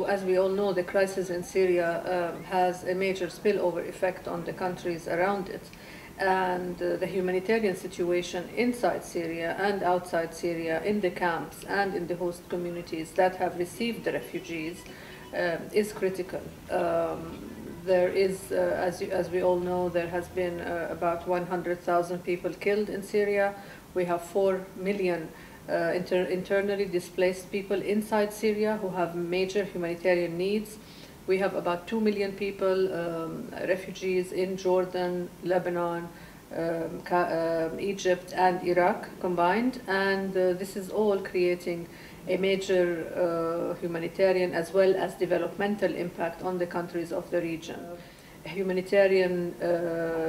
as we all know, the crisis in Syria has a major spillover effect on the countries around it. And the humanitarian situation inside Syria and outside Syria, in the camps and in the host communities that have received the refugees, is critical. There is, as we all know, there has been about 100,000 people killed in Syria. We have 4 million internally displaced people inside Syria who have major humanitarian needs. We have about 2 million people, refugees in Jordan, Lebanon, Egypt and Iraq combined, and this is all creating a major humanitarian as well as developmental impact on the countries of the region. Humanitarian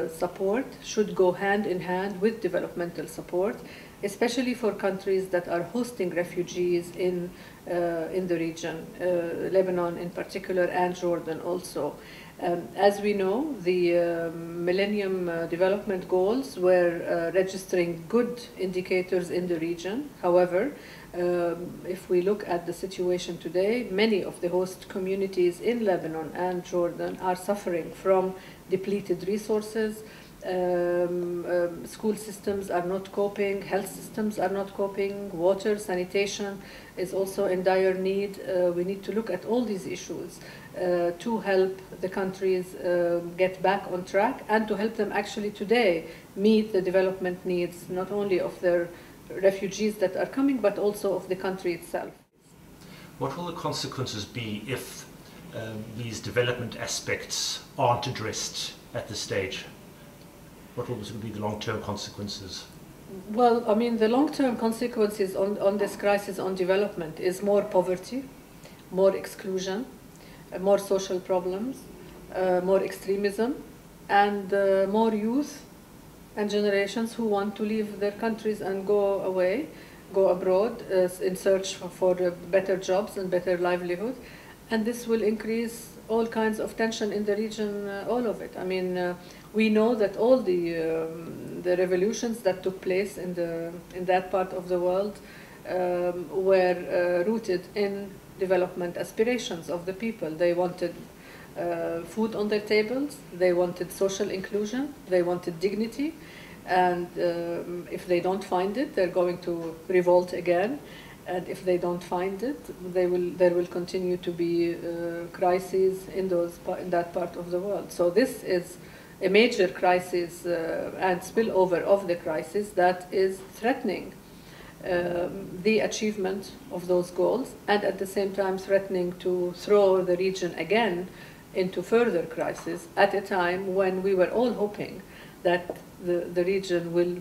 support should go hand in hand with developmental support, especially for countries that are hosting refugees in the region, Lebanon in particular and Jordan also. As we know, the Millennium Development Goals were registering good indicators in the region. However, if we look at the situation today, many of the host communities in Lebanon and Jordan are suffering from depleted resources. School systems are not coping, health systems are not coping, water, sanitation is also in dire need. We need to look at all these issues to help the countries get back on track and to help them actually today meet the development needs, not only of their refugees that are coming, but also of the country itself. What will the consequences be if these development aspects aren't addressed at this stage? What will be the long-term consequences? Well, I mean, the long-term consequences on this crisis on development is more poverty, more exclusion, more social problems, more extremism, and more youth and generations who want to leave their countries and go away, go abroad in search for better jobs and better livelihood. And this will increase all kinds of tension in the region, all of it. I mean, we know that all the revolutions that took place in that part of the world were rooted in development aspirations of the people. They wanted food on their tables, they wanted social inclusion, they wanted dignity, and if they don't find it, they're going to revolt again. And if they don't find it, there will continue to be crises in that part of the world. So this is a major crisis and spillover of the crisis that is threatening the achievement of those goals, and at the same time threatening to throw the region again into further crisis at a time when we were all hoping that the region will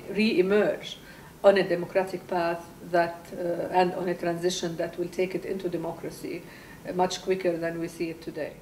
re-emerge on a democratic path and on a transition that will take it into democracy much quicker than we see it today.